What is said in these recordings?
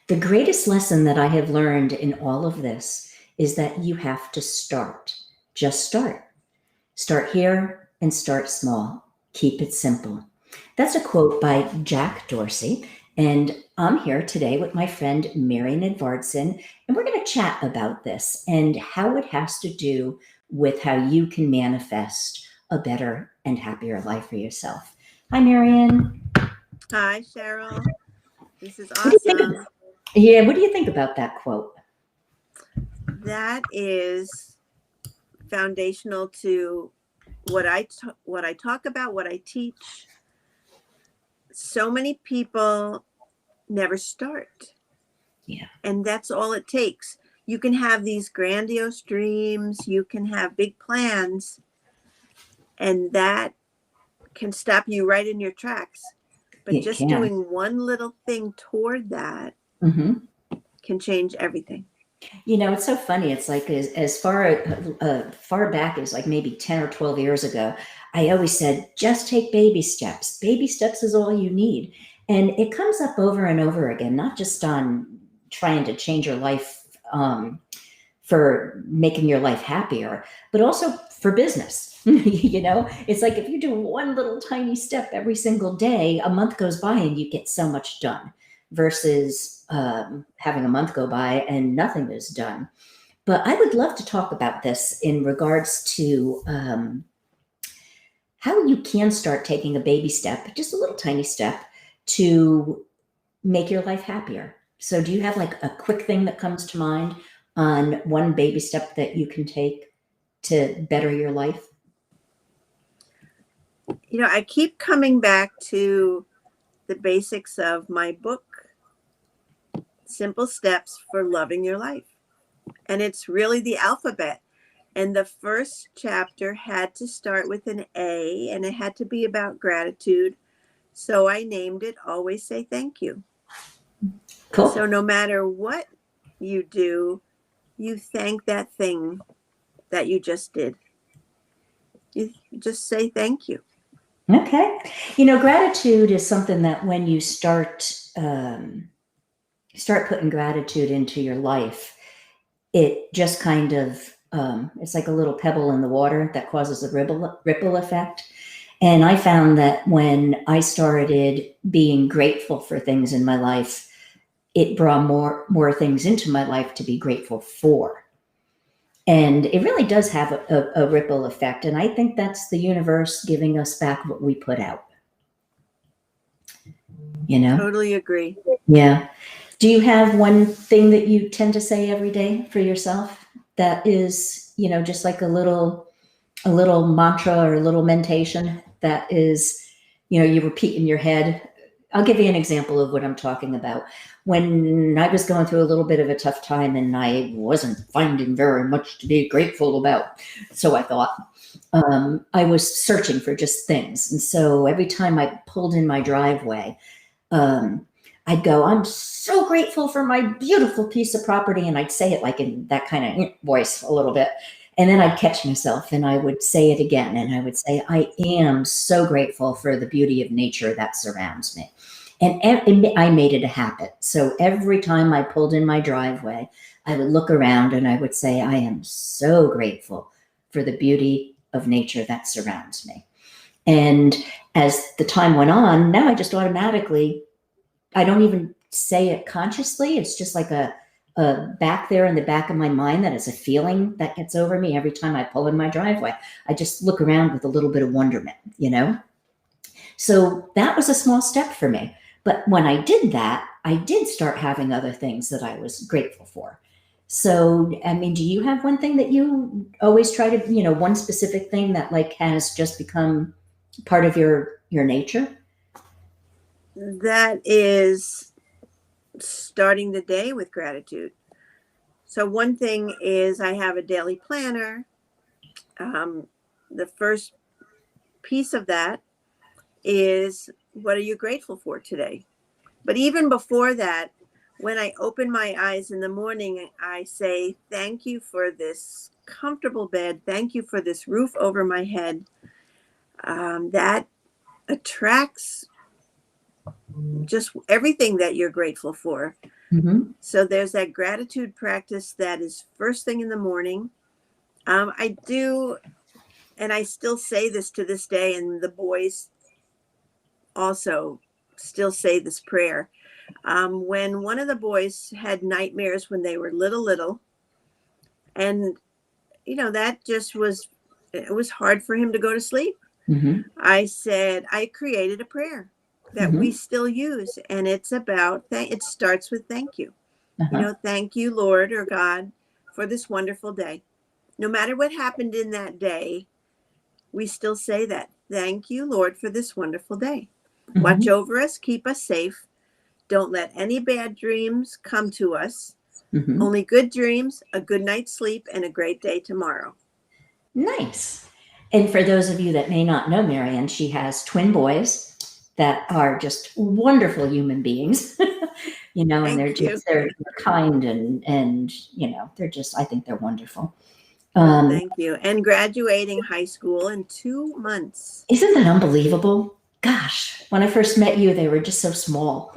The greatest lesson that I have learned in all of this is that you have to start. Just start. Start here and start small. Keep it simple. That's a quote by Jack Dorsey. And I'm here today with my friend Marian Edvardson, and we're going to chat about this and how it has to do with how you can manifest a better and happier life for yourself. Hi, Marian. Hi, Cheryl. This is What do you think? awesome. Yeah, what do you think about that quote? That is foundational to what I talk about, what I teach. So many people never start. Yeah. And that's all it takes. You can have these grandiose dreams, you can have big plans, and that can stop you right in your tracks. But It just can. doing one little thing toward that Mm-hmm. can change everything. It's so funny. It's like as far back as like maybe 10 or 12 years ago, I always said, just take baby steps. Baby steps is all you need. And it comes up over and over again, not just on trying to change your life for making your life happier, but also for business. It's like if you do one little tiny step every single day, a month goes by and you get so much done versus having a month go by and nothing is done. But I would love to talk about this in regards to how you can start taking a baby step, just a little tiny step, to make your life happier. So, do you have like a quick thing that comes to mind on one baby step that you can take to better your life? I keep coming back to the basics of my book, Simple Steps for Loving Your Life. And it's really the alphabet. And the first chapter had to start with an A, and it had to be about gratitude. So I named it Always Say Thank You. Cool. So no matter what you do, you thank that thing that you just did. You just say thank you. Okay. Gratitude is something that when you start putting gratitude into your life, it just kind of it's like a little pebble in the water that causes a ripple effect. And I found that when I started being grateful for things in my life, it brought more things into my life to be grateful for. And it really does have a ripple effect. And I think that's the universe giving us back what we put out. Totally agree. Yeah. Do you have one thing that you tend to say every day for yourself that is, just like a little mantra or a little meditation that is, you repeat in your head? I'll give you an example of what I'm talking about. When I was going through a little bit of a tough time and I wasn't finding very much to be grateful about, so I thought, I was searching for just things. And so every time I pulled in my driveway, I'd go, I'm so grateful for my beautiful piece of property. And I'd say it like in that kind of voice a little bit. And then I'd catch myself and I would say it again. And I would say, I am so grateful for the beauty of nature that surrounds me. And I made it a habit. So every time I pulled in my driveway, I would look around and I would say, I am so grateful for the beauty of nature that surrounds me. And as the time went on, now I just automatically, I don't even say it consciously. It's just like a back there in the back of my mind that is a feeling that gets over me every time I pull in my driveway. I just look around with a little bit of wonderment, So that was a small step for me. But when I did that, I did start having other things that I was grateful for. So, do you have one thing that you always try to, one specific thing that like has just become part of your nature? That is starting the day with gratitude. So one thing is I have a daily planner. The first piece of that is, what are you grateful for today? But even before that, when I open my eyes in the morning, I say, thank you for this comfortable bed. Thank you for this roof over my head. That attracts just everything that you're grateful for. Mm-hmm. So there's that gratitude practice that is first thing in the morning. I do, and I still say this to this day, and the boys also still say this prayer. When one of the boys had nightmares when they were little, and that just was, it was hard for him to go to sleep. Mm-hmm. I created a prayer that we still use, and it's about, it starts with thank you. Uh-huh. Thank you, Lord or God, for this wonderful day. No matter what happened in that day, we still say that. Thank you, Lord, for this wonderful day. Watch Mm-hmm. over us, keep us safe. Don't let any bad dreams come to us. Mm-hmm. Only good dreams, a good night's sleep, and a great day tomorrow. Nice. And for those of you that may not know Marianne, she has twin boys that are just wonderful human beings, and Thank you. they're kind and they're just, I think they're wonderful. Well, thank you. And graduating high school in 2 months. Isn't that unbelievable? Gosh, when I first met you, they were just so small.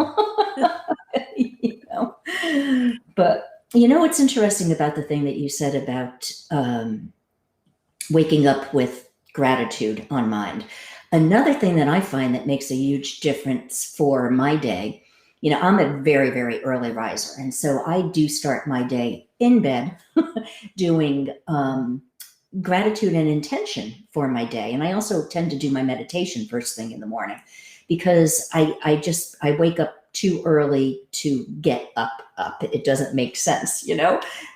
But what's interesting about the thing that you said about waking up with gratitude on mind. Another thing that I find that makes a huge difference for my day, I'm a very, very early riser. And so I do start my day in bed doing gratitude and intention for my day. And I also tend to do my meditation first thing in the morning because I wake up too early to get up. It doesn't make sense,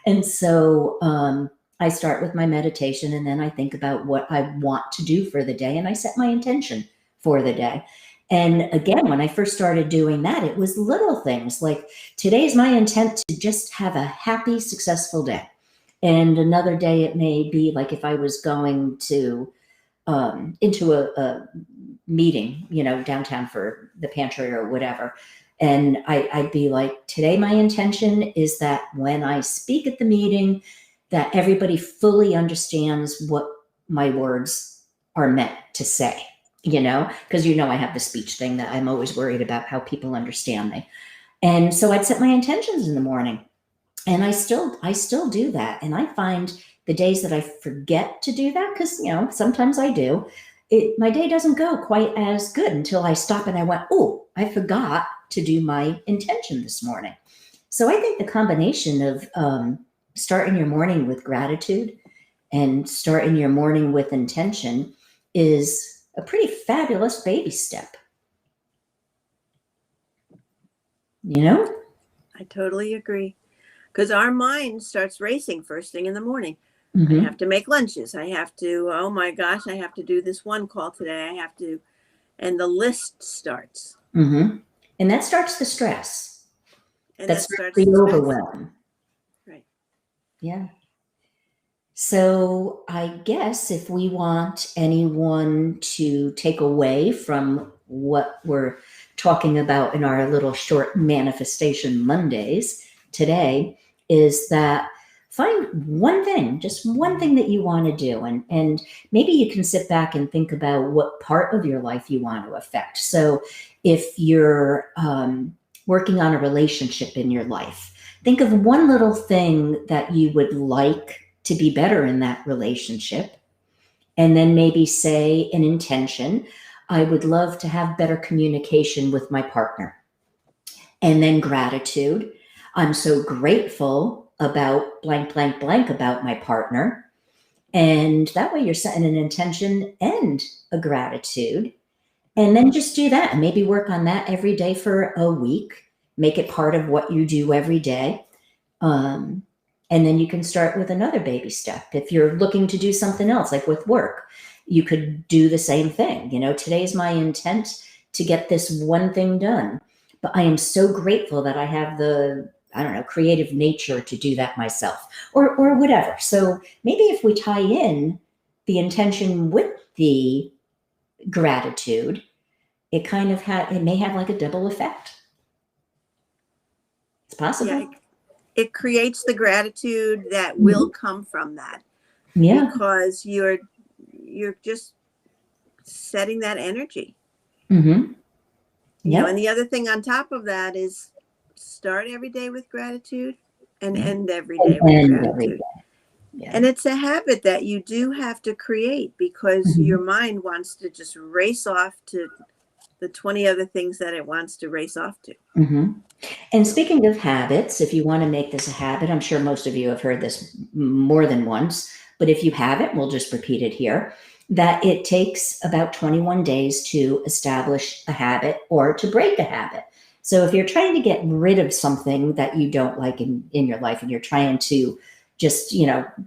And so I start with my meditation and then I think about what I want to do for the day and I set my intention for the day. And again, when I first started doing that, it was little things like today's my intent to just have a happy, successful day. And another day it may be like if I was going to into a meeting, downtown for the pantry or whatever. And I'd be like, today my intention is that when I speak at the meeting, that everybody fully understands what my words are meant to say, because I have the speech thing that I'm always worried about how people understand me. And so I'd set my intentions in the morning. And I still do that. And I find the days that I forget to do that, because sometimes I do, my day doesn't go quite as good until I stop and I went, oh, I forgot to do my intention this morning. So I think the combination of starting your morning with gratitude and starting your morning with intention is a pretty fabulous baby step. I totally agree. Because our mind starts racing first thing in the morning. Mm-hmm. I have to make lunches. I have to, oh my gosh, I have to do this one call today. I have to, and the list starts. Mm-hmm. And that starts the stress. And that starts the overwhelm. Right. Yeah. So I guess if we want anyone to take away from what we're talking about in our little short manifestation Mondays today, is that find one thing, just one thing that you want to do. And maybe you can sit back and think about what part of your life you want to affect. So if you're working on a relationship in your life, think of one little thing that you would like to be better in that relationship. And then maybe say an intention. I would love to have better communication with my partner. And then gratitude. I'm so grateful about blank, blank, blank about my partner. And that way you're setting an intention and a gratitude. And then just do that and maybe work on that every day for a week. Make it part of what you do every day. And then you can start with another baby step. If you're looking to do something else, like with work, you could do the same thing. Today's my intent to get this one thing done. But I am so grateful that I have the, creative nature to do that myself or whatever. So maybe if we tie in the intention with the gratitude, it kind of it may have like a double effect. It's possible. Yeah, it creates the gratitude that will come from that. Yeah. Because you're just setting that energy. Mm-hmm. Yeah. And the other thing on top of that is start every day with gratitude and end every day with And every gratitude. day. Yeah. And it's a habit that you do have to create because Mhm. your mind wants to just race off to the 20 other things that it wants to race off to. Mhm. And speaking of habits, if you want to make this a habit, I'm sure most of you have heard this more than once, but if you haven't, we'll just repeat it here, that it takes about 21 days to establish a habit or to break a habit. So if you're trying to get rid of something that you don't like in your life and you're trying to just,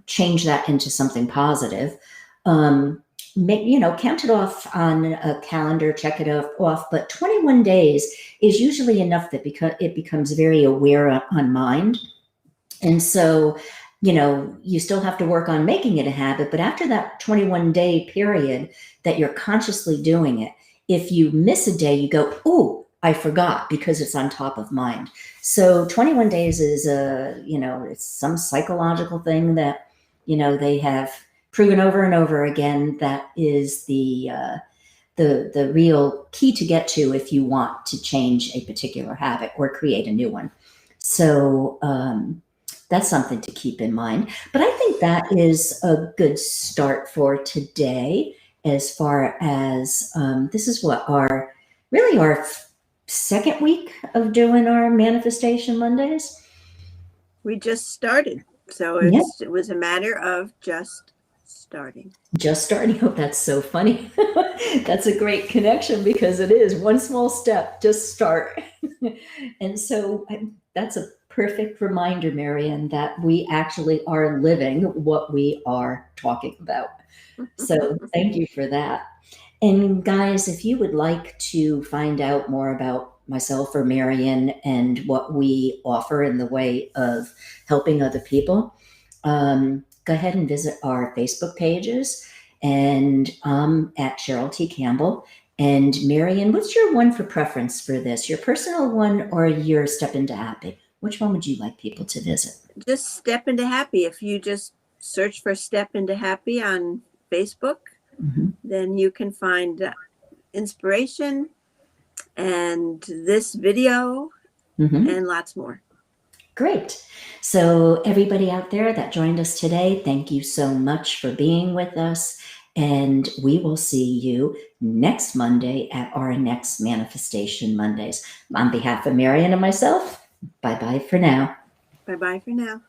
change that into something positive, count it off on a calendar, check it off, but 21 days is usually enough that because it becomes very aware on mind. And so, you still have to work on making it a habit, but after that 21-day period that you're consciously doing it, if you miss a day, you go, "Oh, I forgot," because it's on top of mind. So 21 days is it's some psychological thing that, they have proven over and over again that is the real key to get to if you want to change a particular habit or create a new one. So that's something to keep in mind. But I think that is a good start for today as far as this is what our second week of doing our Manifestation Mondays. We just started. So Yeah. it was a matter of just starting. Just starting. Oh, that's so funny. That's a great connection because it is one small step, just start. And so that's a perfect reminder, Marian, that we actually are living what we are talking about. So thank you for that. And guys, if you would like to find out more about myself or Marian and what we offer in the way of helping other people, go ahead and visit our Facebook pages. And at Cheryl T. Campbell. And Marian, what's your one for preference for this? Your personal one or your Step Into Happy? Which one would you like people to visit? Just Step Into Happy. If you just search for Step Into Happy on Facebook, then you can find inspiration and this video and lots more. Great. So everybody out there that joined us today, thank you so much for being with us. And we will see you next Monday at our next Manifestation Mondays. On behalf of Marian and myself, bye-bye for now. Bye-bye for now.